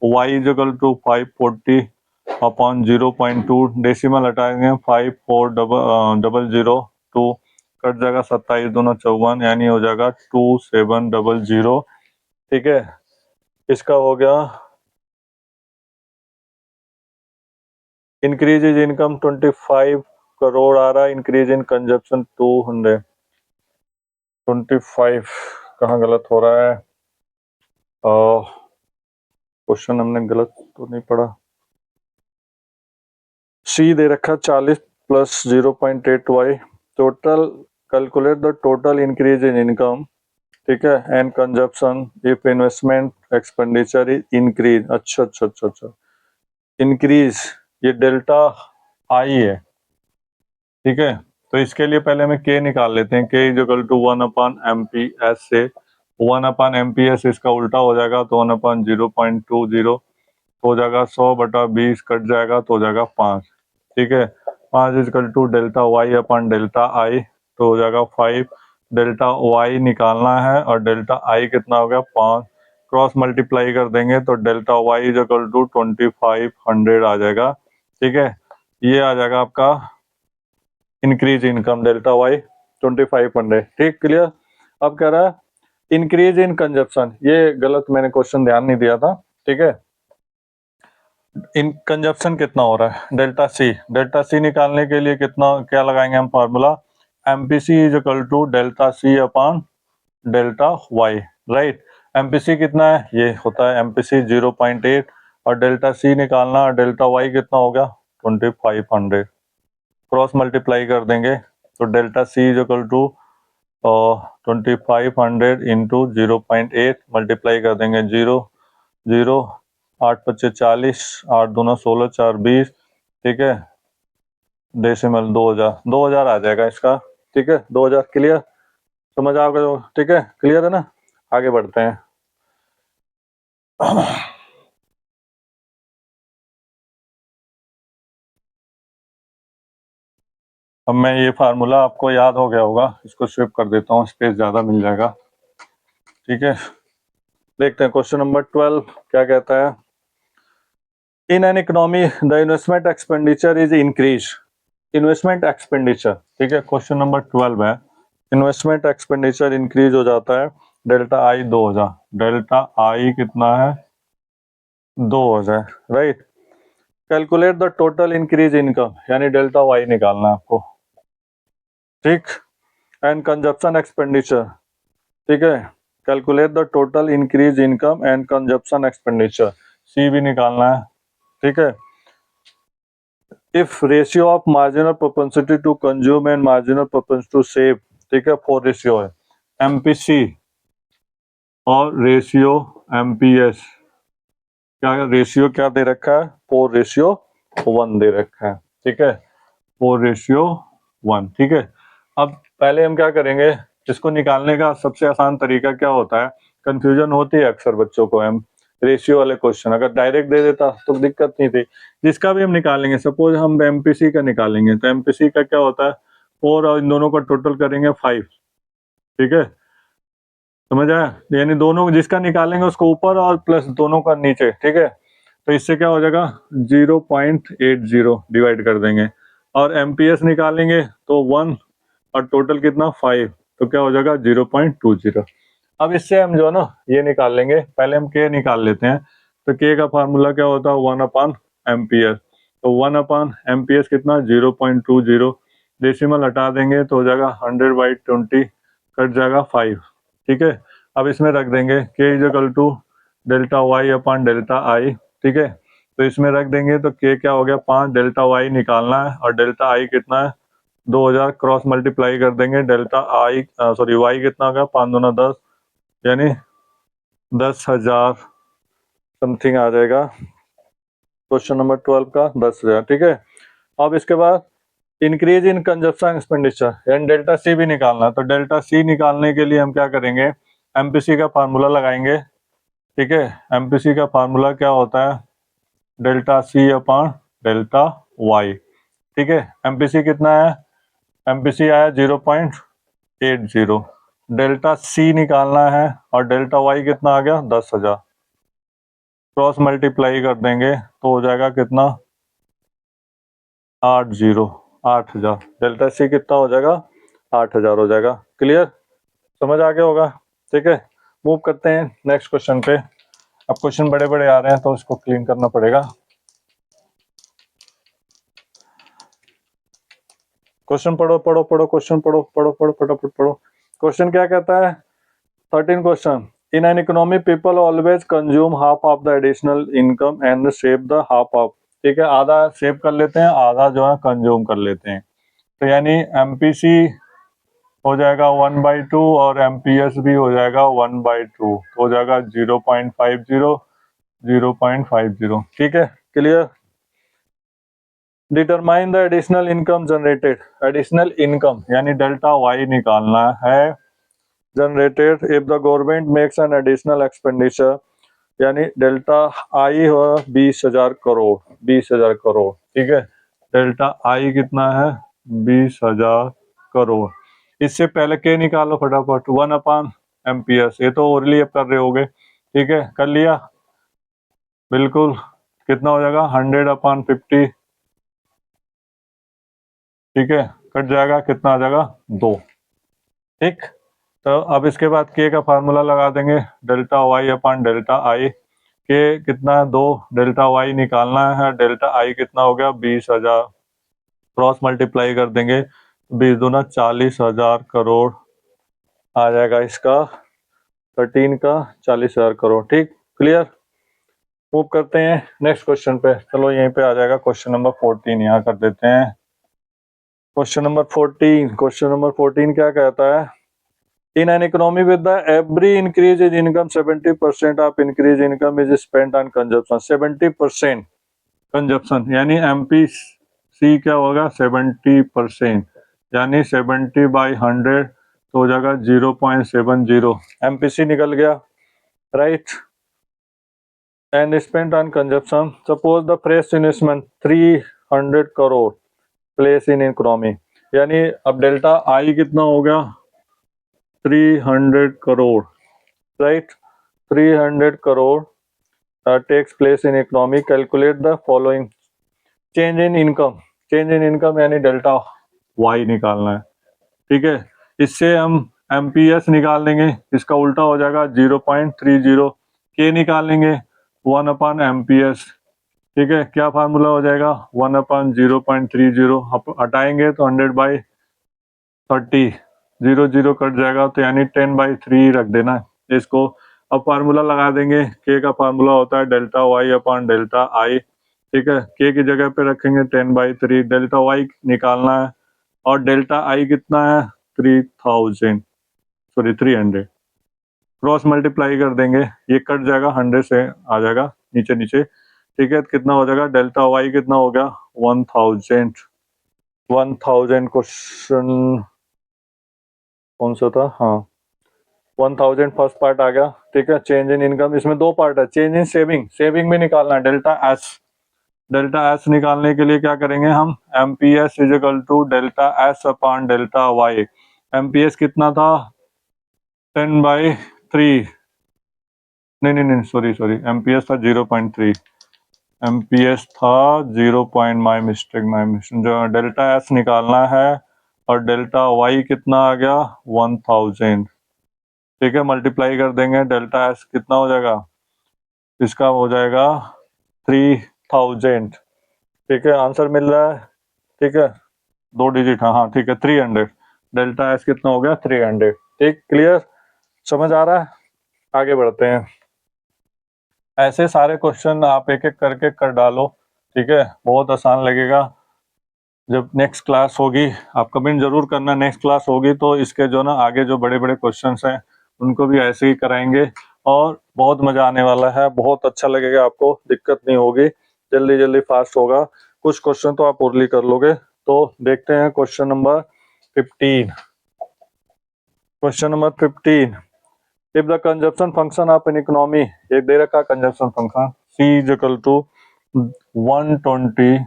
y is equal to 540 upon 0.2, decimal हटाएंगे 54002, कट जाएगा 27 दूना 54, यानी हो जाएगा 2700, ठीक है। इसका हो गया इंक्रीज इज इनकम 25 करोड़ आ रहा है, इंक्रीज इन कंजप्शन 225, कहाँ गलत हो रहा है, क्वेश्चन हमने गलत तो नहीं पढ़ा, सी दे रखा 40 plus 0.8 y, total calculate the total increase in income, ठीक है, and consumption if investment expenditure is increase, अच्छा अच्छा अच्छा अच्छा, इंक्रीज ये डेल्टा आई है, ठीक है, तो इसके लिए पहले हमें के निकाल लेते हैं, K is equal to 1/MP/s से 1/MP/s इसका उल्टा हो जाएगा तो 1/0.20 हो जाएगा, 100/20 कट जाएगा तो हो जाएगा 5, ठीक है, 5 is equal to delta Y upon delta I, तो हो जाएगा 5, डेल्टा वाई निकालना है और डेल्टा आई कितना हो गया 5, क्रॉस मल्टीप्लाई कर देंगे तो delta Y is equal to 2500 आ जाएगा, ठीक है, ये आ जाएगा आपका इंक्रीज इनकम डेल्टा वाई 2500, ठीक, क्लियर। अब कह रहा है इंक्रीज इन कंजप्शन, ये गलत मैंने क्वेश्चन ध्यान नहीं दिया था, ठीक है, इन कंजप्शन कितना हो रहा है डेल्टा सी निकालने के लिए कितना क्या लगाएंगे हम formula, MPC is equal to delta C upon delta Y, right, MPC कितना है, ये होता है एमपीसी 0.8 और डेल्टा सी निकालना और डेल्टा वाई कितना हो गया 2500, क्रॉस मल्टीप्लाई कर देंगे तो delta C is equal to 2500 into 0.8 multiply कर देंगे 0 8 पच्चे 40, 8 दूना 16, 4 20, ठीक है, डेसिमल 2000 आ जाएगा इसका, ठीक है, 2000, क्लियर, समझ आ गया, ठीक है, क्लियर है ना, आगे बढ़ते हैं। अब मैं ये फार्मूला आपको याद हो गया होगा, इसको स्विप कर देता हूँ, स्पेस ज्यादा मिल जाएगा, ठीक है, देखते हैं क्वेश्चन नंबर 12 क्या कहता है, in an economy the investment expenditure is increase, investment expenditure, ठीक है, क्वेश्चन नंबर 12 है, इन्वेस्टमेंट एक्सपेंडिचर इंक्रीज हो जाता है, डेल्टा आई 2000, डेल्टा आई कितना है 2000, right, calculate the total increase income, यानी डेल्टा वाई निकालना है आपको, ठीक, एंड कंजप्शन एक्सपेंडिचर, ठीक है, calculate the total increase income and consumption expenditure, C भी निकालना है, ठीक है, if ratio of marginal propensity to consume and marginal propensity to save, ठीक है, 4 रेशियो है, एमपीसी और रेशियो एमपीएस, क्या रेशियो क्या दे रखा है 4:1 दे रखा है, ठीक है, 4:1, ठीक है। अब पहले हम क्या करेंगे, इसको निकालने का सबसे आसान तरीका क्या होता है, कंफ्यूजन होती है अक्सर बच्चों को, हम रेशियो वाले क्वेश्चन अगर डायरेक्ट दे देता तो दिक्कत नहीं थी, जिसका भी हम निकालेंगे, सपोज हम एमपीसी का निकालेंगे तो एमपीसी का क्या होता है 4 और इन दोनों का टोटल करेंगे 5, ठीक है, समझ आया, यानी दोनों जिसका निकालेंगे उसको ऊपर और प्लस दोनों का नीचे, ठीक है, तो इससे क्या हो जाएगा 0.80 डिवाइड कर देंगे और एमपीएस निकालेंगे तो 1 और टोटल कितना 5, तो क्या हो जाएगा 0.20। अब इससे हम जो है ना ये निकाल लेंगे, पहले हम के निकाल लेते हैं, तो के का फार्मूला क्या होता है 1/एमपीएस, तो 1/एमपीएस कितना 0.20, डेसिमल हटा देंगे तो हो जाएगा 100/20, कट जाएगा 5, ठीक है, अब इसमें रख देंगे K is equal to delta Y upon delta I, ठीक है, तो इसमें रख देंगे तो के क्या हो गया 5, डेल्टा वाई निकालना है और डेल्टा आई कितना है 2000, क्रॉस मल्टीप्लाई कर देंगे, डेल्टा आई सॉरी वाई कितना होगा 5 दूना 10, यानी 10,000 समथिंग आ जाएगा, क्वेश्चन नंबर 12 का 10,000, ठीक है। अब इसके बाद इंक्रीज इन कंजप्शन एक्सपेंडिचर, यानी डेल्टा सी भी निकालना है। तो डेल्टा सी निकालने के लिए हम क्या करेंगे, एमपीसी का फार्मूला लगाएंगे। ठीक है, एमपीसी का फार्मूला क्या होता है, delta C upon delta Y. ठीक है, एमपीसी कितना है, एमपीसी आया 0.80। डेल्टा सी निकालना है और डेल्टा वाई कितना आ गया 10,000। क्रॉस मल्टीप्लाई कर देंगे तो हो जाएगा कितना 8,000। डेल्टा सी कितना हो जाएगा 8,000 हो जाएगा। क्लियर, समझ आ गया होगा। ठीक है, मूव करते हैं नेक्स्ट क्वेश्चन पे। अब क्वेश्चन बड़े बड़े आ रहे हैं तो इसको क्लीन करना पड़ेगा। क्वेश्चन पढ़ो पढ़ो पढ़ो, क्वेश्चन पढ़ो पढ़ो पढ़ो फटाफट पढ़ो। क्वेश्चन क्या कहता है, 13 question. In an economy people always consume half of the additional income and save the half of. ठीक है, आधा सेव कर लेते हैं, आधा जो है कंज्यूम कर लेते हैं। तो यानी एमपीसी हो जाएगा 1/2 और एमपीएस भी हो जाएगा 1/2, हो जाएगा 0.50 0.50। ठीक है, clear. Determine the additional income generated, additional income यानी डेल्टा वाई निकालना है, generated if the government makes an additional expenditure, यानी डेल्टा आई हो 20,000 करोड़, 20,000 करोड़। ठीक है, डेल्टा आई कितना है 20,000 करोड़। इससे पहले के निकालो फटाफट, 1/MPS, ये तो ओरली अब कर रहे होगे। ठीक है, कर लिया, बिल्कुल। कितना हो जाएगा 100/50। ठीक है, कट जाएगा, कितना आ जाएगा 2। ठीक, तो अब इसके बाद के का फार्मूला लगा देंगे, delta Y upon delta I. K कितना है 2, डेल्टा वाई निकालना है, डेल्टा आई कितना हो गया 20,000। क्रॉस मल्टीप्लाई कर देंगे, 20 दूना 40,000 करोड़ आ जाएगा इसका, 13 का 40,000 करोड़। ठीक, क्लियर। मूव करते हैं नेक्स्ट क्वेश्चन पे। चलो यहीं पे आ जाएगा क्वेश्चन नंबर 14, यहाँ कर देते हैं क्वेश्चन नंबर 14। क्वेश्चन नंबर 14 क्या कहता है, in an economy with the every increase in income 70% of increase income is spent on consumption. 70% consumption, यानी एमपीसी क्या होगा 70%, यानी 70/100 तो हो जाएगा 0.70। एमपीसी निकल गया, right. And spent on consumption, suppose the fresh investment 300 crore place in economy, यानी अब डेल्टा आई कितना हो गया 300 crore, right. 300 crore takes place in economy. Calculate the following change in income. Change in income यानी डेल्टा वाई निकालना है। ठीक है, इससे हम एमपीएस निकाल लेंगे, इसका उल्टा हो जाएगा 0.30। के निकालेंगे 1/MPS। ठीक है, क्या फार्मूला हो जाएगा 1/0.30। हटाएंगे तो 100/30, 0 कट जाएगा, तो यानी 10/3 रख देना है इसको। अब फार्मूला लगा देंगे, के का फार्मूला होता है delta Y upon delta I. ठीक है, के की जगह पे रखेंगे 10/3, डेल्टा वाई निकालना है और डेल्टा आई कितना है 300। क्रॉस मल्टीप्लाई कर देंगे, ये कट जाएगा 100 से आ जाएगा नीचे नीचे। ठीक है, तो कितना हो जाएगा डेल्टा वाई कितना हो गया 1000। 1000 क्वेश्चन कौन सा था, हाँ 1000 फर्स्ट पार्ट आ गया। ठीक है, चेंज इन इनकम, इसमें 2 पार्ट है, चेंज इन सेविंग, सेविंग भी निकालना है डेल्टा एस। डेल्टा एस निकालने के लिए क्या करेंगे हम, MPS is equal to delta S upon delta Y. MPS कितना था 10/3, नहीं सॉरी एमपीएस था 0.3, एमपीएस था 0. माई मिस्टेक जो डेल्टा एस निकालना है और डेल्टा वाई कितना आ गया 1000। ठीक है, मल्टीप्लाई कर देंगे, डेल्टा एस कितना हो जाएगा, इसका हो जाएगा 3000। ठीक है, आंसर मिल रहा है। ठीक है, 2 डिजिट, हाँ ठीक है 300। डेल्टा एस कितना हो गया 300। ठीक, क्लियर, समझ आ रहा है। आगे बढ़ते हैं, ऐसे सारे क्वेश्चन आप एक एक करके कर डालो। ठीक है, बहुत आसान लगेगा। जब नेक्स्ट क्लास होगी, आप कमेंट जरूर करना, नेक्स्ट क्लास होगी तो इसके जो ना आगे जो बड़े बड़े क्वेश्चंस हैं उनको भी ऐसे ही कराएंगे और बहुत मजा आने वाला है, बहुत अच्छा लगेगा आपको, दिक्कत नहीं होगी, जल्दी जल्दी फास्ट होगा। कुछ क्वेश्चन तो आप ओरली कर लोगे, तो देखते हैं question number 15। Question number 15, if the consumption function of an economy, एक दे रखा consumption function C is equal to 120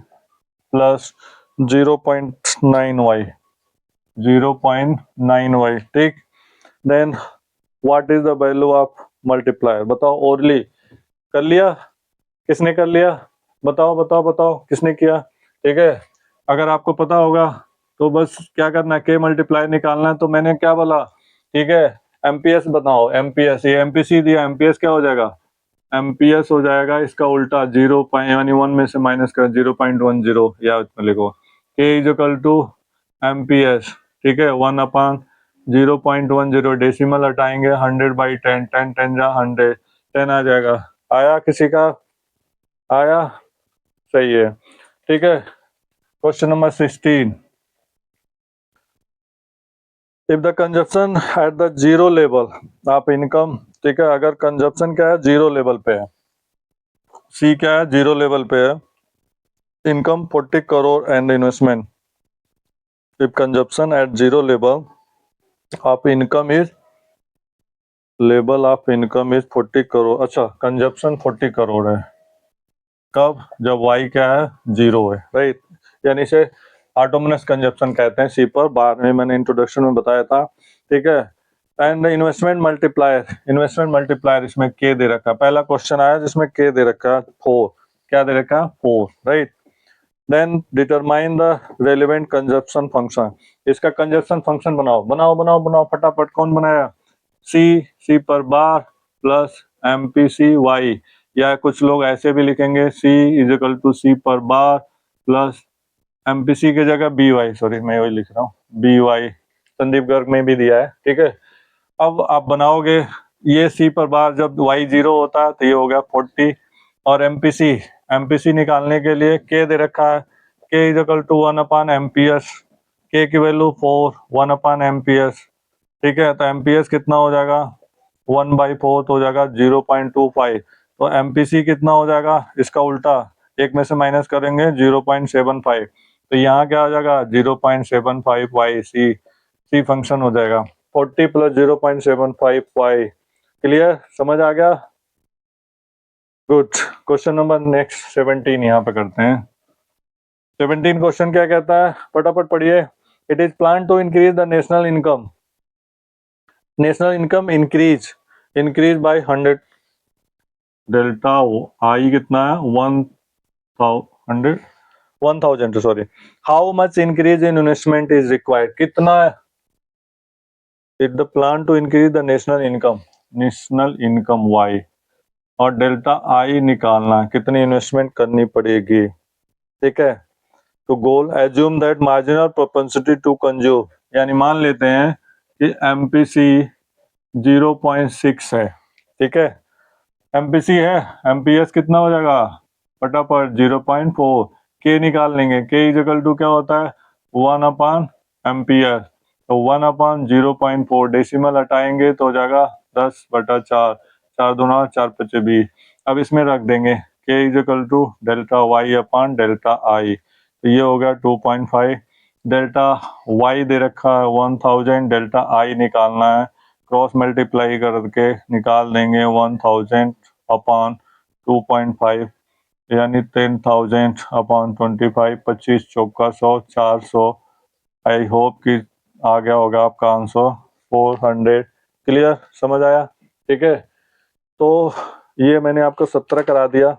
plus 0.9y, 0.9y, ठीक। Then what is the value of multiplier, बताओ। ओरली कर लिया, किसने कर लिया, बताओ बताओ बताओ किसने किया, ठीक है। अगर आपको पता होगा तो बस क्या करना है, के मल्टीप्लाई निकालना है। तो मैंने क्या बोला, ठीक है, एमपीएस बताओ, एमपीएस, ये एमपीसी दिया, एमपीएस क्या हो जाएगा, एमपीएस हो जाएगा इसका उल्टा, 0 यानी 1 में से माइनस कर 0.10, या इसमें लिखो के इज इक्वल टू एमपीएस, ठीक है, 1/0.10, डेसिमल हटाएंगे 100/10, 10 10 जा 100, 10 आ जाएगा। आया किसी का, आया, सही है, ठीक है। Question number 16, if the consumption at the zero level of income, ठीक है, अगर कंजप्शन क्या है, जीरो लेवल पे है, सी क्या है, जीरो लेवल पे है, income 40 crore and investment, if consumption at zero level of income is, level of income is 40 crore, अच्छा कंजप्शन 40 करोड़ है, कब, जब वाई क्या है, जीरो है, राइट, यानी इसे ऑटोमोनस कंजप्शन कहते हैं, सी पर बाद में मैंने इंट्रोडक्शन में बताया था, ठीक है। And investment multiplier, investment multiplier इसमें के दे रखा, पहला क्वेश्चन आया जिसमें के दे रखा 4, क्या दे रखा 4, right. Then determine the relevant consumption function, इसका कंजप्शन फंक्शन बनाओ बनाओ बनाओ बनाओ फटाफट, कौन बनाया, सी पर बार प्लस एमपीसी वाई, या कुछ लोग ऐसे भी लिखेंगे सी इज इक्वल टू सी पर बार प्लस एमपीसी की जगह बी वाई, सॉरी मैं वही लिख रहा हूँ बी वाई, संदीप गर्ग में भी दिया है, ठीक है। अब आप बनाओगे ये सी पर बार, जब वाई जीरो होता है तो ये हो गया 40, और एमपीसी, एमपीसी निकालने के लिए के दे रखा है, के इज इक्वल टू 1/एमपीएस, के की वैल्यू 4, 1/एमपीएस, ठीक है। तो एमपीएस कितना हो जाएगा, 1/4 हो जाएगा 0.25, तो एमपीसी कितना हो जाएगा, इसका उल्टा, एक में से माइनस करेंगे 0.75, तो यहाँ क्या हो जाएगा 0.75 वाई, सी फंक्शन हो जाएगा, 40 प्लस 0.75 वाई, क्लियर, समझ आ गया, गुड। क्वेश्चन नंबर नेक्स्ट 17 यहाँ पे करते हैं। 17 क्वेश्चन क्या कहता है, फटाफट पढ़िए। It is plan to increase the national income, national income increase, increase by 100, delta I कितना है 1000, sorry, how much increase in investment is required, कितना, it the plan to increase the national income, national income Y, और delta I निकालना, कितनी investment करनी पड़ेगी, ठीक है। तो goal, assume that marginal propensity to consume, यानी मान लेते हैं कि एमपीसी 0.6 है, ठीक है, एमपीसी है, एमपीएस कितना हो जाएगा, फटाफट 0.4, के निकाल लेंगे, के इज इक्वल टू क्या होता है 1/एम्पियर, तो 1/0.4, डेसिमल हटाएंगे तो हो जाएगा 10/4, 4×2=4=20, अब इसमें रख देंगे K is equal to delta Y upon delta I, तो ये हो गया 2.5, डेल्टा वाई दे रखा है 1000, डेल्टा आई निकालना है, क्रॉस मल्टीप्लाई करके निकाल देंगे 1000 अपॉन 2.5, यानी 10,000 अपॉन 25, 25 चौका 100, 400, आई होप कि आ गया होगा आपका आंसर 400, क्लियर, समझ आया, ठीक है। तो ये मैंने आपको 17 करा दिया,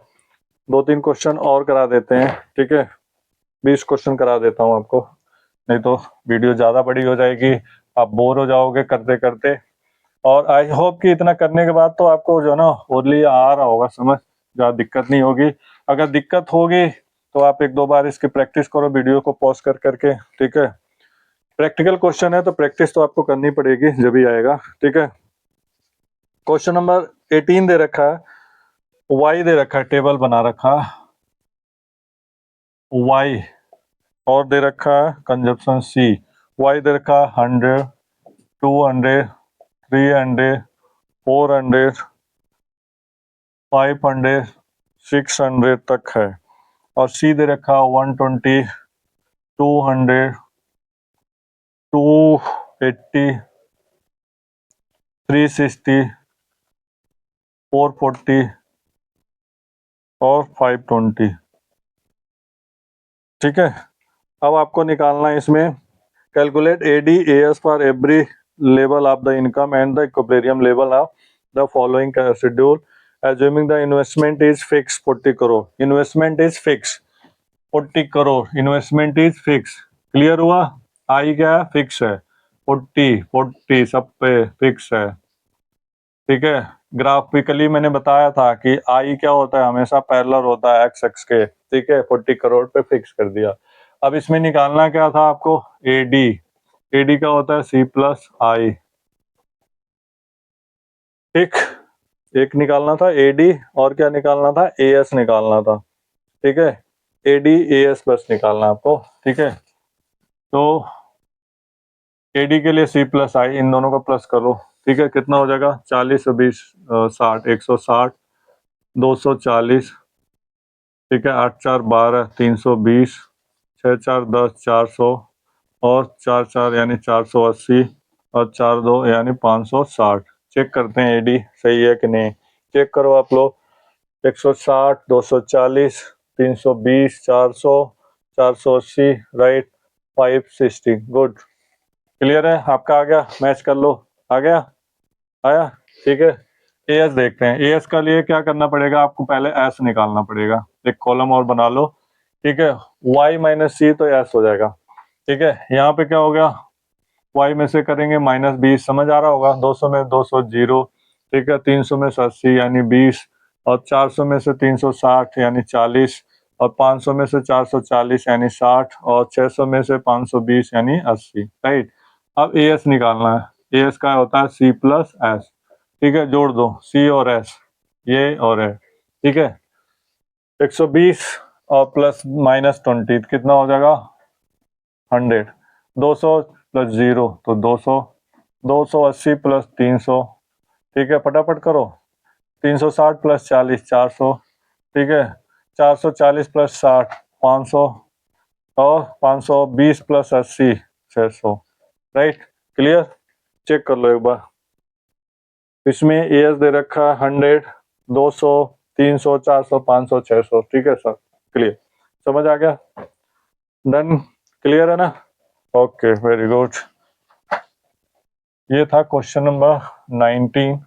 2-3 क्वेश्चन और करा देते हैं, ठीक है, 20 क्वेश्चन करा देता हूँ आपको, नहीं तो वीडियो ज़्यादा बड़ी हो जाएगी, आप बोर हो जाओगे करते करते। और आई होप कि इतना करने के बाद तो आपको जो है ना ओरली आ रहा होगा समझ, ज़्यादा दिक्कत नहीं होगी। अगर दिक्कत होगी तो आप 1-2 बार इसकी प्रैक्टिस करो, वीडियो को पॉज कर करके, ठीक है। प्रैक्टिकल क्वेश्चन है तो प्रैक्टिस तो आपको करनी पड़ेगी जब भी आएगा, ठीक है। क्वेश्चन नंबर 18 दे रखा है, वाई दे रखा है, टेबल बना रखा वाई, और दे रखा है कंजप्शन सी, वाई दे रखा 100, 200, 300, 400, 500, 600 तक है, और सी दे रखा 120, 200, 280, 360, 440 और 520। ठीक है, अब आपको निकालना है इसमें, calculate ADAS for every level of the income and the equilibrium level of the following schedule, assuming the investment is fix 40 crore. Investment is fix 40 crore, investment is fix. Clear हुआ? आई क्या है? फिक्स है। 40 सब पे फिक्स है। ठीक है, ग्राफिकली मैंने बताया था कि आई क्या होता है, हमेशा पैरेलल होता है एक्स एक्स के। ठीक है, 40 करोड़ पे फिक्स कर दिया। अब इसमें निकालना क्या था आपको? एडी। एडी क्या होता है? C+I। ठीक, एक निकालना था एडी और क्या निकालना था? एएस निकालना था। ठीक है, एडी एएस बस निकालना आपको। ठीक है, तो एडी के लिए C+I, इन दोनों को प्लस करो। ठीक है, कितना हो जाएगा? 40 और 20 60, 160, 240। ठीक है, 8 4 12, 320, 6 4 10, 400 और 4 4 यानी 480 और 4 2 यानी 560। चेक करते हैं एडी सही है कि नहीं। चेक करो आप लोग। 160, 240, 320, 400, 480, राइट, 560। गुड, क्लियर है आपका? आ गया? मैच कर लो। आ गया? आया? ठीक है, एएस देखते हैं। एएस का लिए क्या करना पड़ेगा आपको? पहले एस निकालना पड़ेगा। एक कॉलम और बना लो। ठीक है, y माइनस सी तो एस हो जाएगा। ठीक है, यहाँ पे क्या हो गया? y में से करेंगे -20, समझ आ रहा होगा। 200 में 200 जीरो। ठीक है, 300 में से 80 यानी 20 और 400 में से 360 यानी 40 और 500 में से 440 यानी 60 और 600 में से 520 यानी 80। राइट, अब एएस निकालना है। एएस का होता है C+S। ठीक है, जोड़ दो C और S, ये और है। ठीक है, 120 और प्लस -20 कितना हो जाएगा? 100। 200 प्लस 0 तो 200। 280 प्लस 300। ठीक है, फटाफट करो। 360 प्लस 40 400। ठीक है, 440 प्लस 60 500 और 520 प्लस 80 600। Right, clear? चेक कर लो एक बार। इसमें एएस दे रखा है 100, 200, 300, 400, 500, 600। ठीक है सर, क्लियर, समझ आ गया? डन, क्लियर है ना? Okay, very good. ये था क्वेश्चन नंबर 19,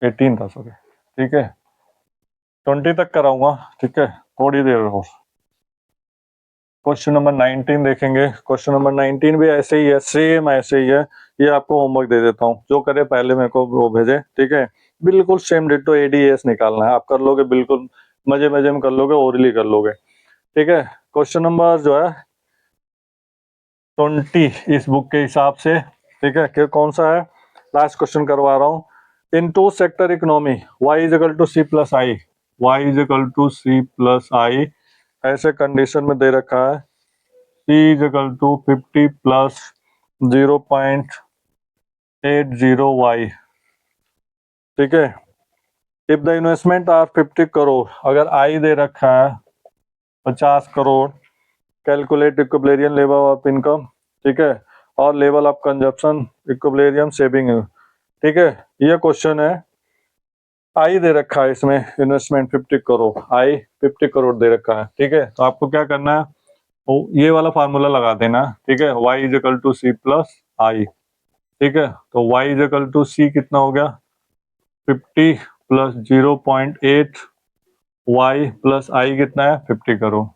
18 था सॉरी। ठीक है, 20 तक कराऊंगा। ठीक है, थोड़ी देर और। क्वेश्चन नंबर 19 देखेंगे। क्वेश्चन नंबर 19 भी ऐसे ही है, सेम ऐसे ही है। ये आपको होमवर्क दे देता हूँ, जो करे पहले मेरे को वो भेजे। ठीक है, बिल्कुल सेम डिट्टो एडीएस निकालना है। आप कर लोगे, बिल्कुल मजे मजे में कर लोगे, ओरली कर लोगे। ठीक है, क्वेश्चन नंबर जो है 20 इस बुक के हिसाब से। ठीक है, कि कौन सा है? लास्ट क्वेश्चन करवा रहा हूँ। इन to sector economy y is equal to C+I, y is equal to C+I ऐसे कंडीशन में दे रखा है। C is equal to 50 plus 0.80y। ठीक है, if the investment are 50 crore, अगर आई दे रखा है 50 crore, calculate equilibrium level of income. ठीक है, और level of consumption, equilibrium saving. ठीक है, ये क्वेश्चन है। आई दे रखा है इसमें इन्वेस्टमेंट 50 करोड़, आई 50 करोड़ दे रखा है। ठीक है, तो आपको क्या करना है? ये वाला फार्मूला लगा देना। ठीक है, y is equal to C+I। ठीक है, तो y is equal to C कितना हो गया? 50 प्लस 0.8 y प्लस I कितना है? 50 करोड़।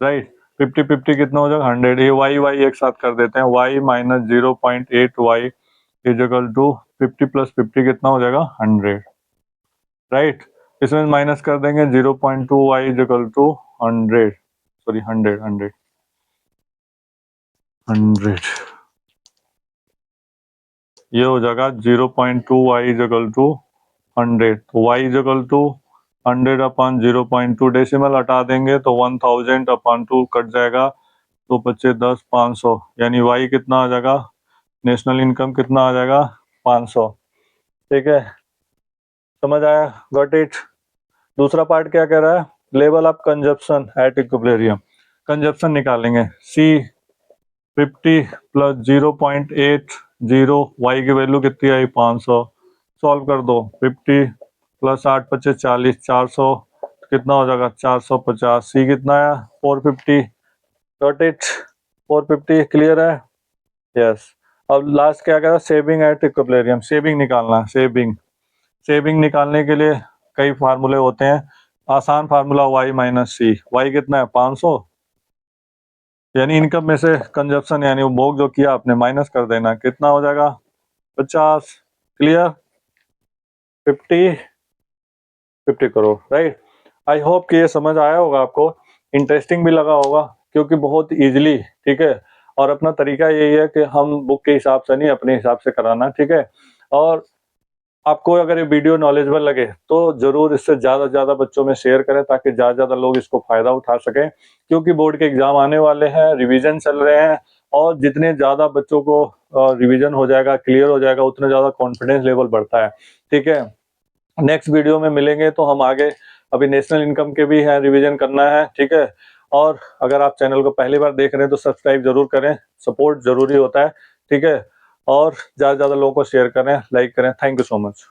राइट, 50 50 कितना हो जाएगा? 100। ये y एक साथ कर देते हैं। y minus 0.8 y is equal to 50 plus 50 कितना हो जाएगा? 100। राइट, इसमें माइनस कर देंगे 0.2 y is equal to 100, sorry 100 100 100। ये हो जाएगा 0.2 y इज इक्वल टू 100। तो y is equal to 100 upon 0.2 decimal हटा देंगे तो 1000 अपन 2 कट जाएगा, तो बच्चे 10 500 यानी y कितना आ जाएगा? नेशनल इनकम कितना आ जाएगा? 500। ठीक है, समझ आया? Got it? दूसरा पार्ट क्या कह रहा है? Level of consumption at equilibrium. Consumption निकालेंगे। सी 50 प्लस 0.80, वाई की वैल्यू कितनी आई 500। सॉल्व कर दो। 50 प्लस 8 25 40, 400 कितना हो जाएगा 450। सी कितना है 450। गॉट इट, 450 क्लियर है। यस। अब लास्ट क्या कह रहा है, सेविंग एट इक्विलिब्रियम। सेविंग निकालना है। सेविंग निकालने के लिए कई फार्मूले होते हैं। आसान फार्मूला y माइनस सी। वाई कितना है 500, यानी इनकम में से कंजप्शन यानी उपभोग जो किया आपने माइनस कर देना, कितना हो जाएगा 50। Clear. 50 crore, right. I hope कि ये समझ आया होगा आपको, इंटरेस्टिंग भी लगा होगा क्योंकि बहुत इजीली, ठीक है। और अपना तरीका यही है कि हम बुक के हिसाब से नहीं, अपने हिसाब से कराना, ठीक है। और आपको अगर ये वीडियो नॉलेजेबल लगे तो जरूर इससे ज़्यादा से ज़्यादा बच्चों में शेयर करें ताकि ज़्यादा से ज़्यादा लोग इसको फ़ायदा उठा सकें, क्योंकि बोर्ड के एग्ज़ाम आने वाले हैं, रिवीजन चल रहे हैं। और जितने ज़्यादा बच्चों को रिवीजन हो जाएगा, क्लियर हो जाएगा, उतना ज़्यादा कॉन्फिडेंस लेवल बढ़ता है, ठीक है। नेक्स्ट वीडियो में मिलेंगे तो हम आगे, अभी नेशनल इनकम के भी हैं, रिवीजन करना है, ठीक है। और अगर आप चैनल को पहली बार देख रहे हैं तो सब्सक्राइब जरूर करें, सपोर्ट जरूरी होता है, ठीक है। और ज़्यादा से ज़्यादा लोगों को शेयर करें, लाइक करें। Thank you so much.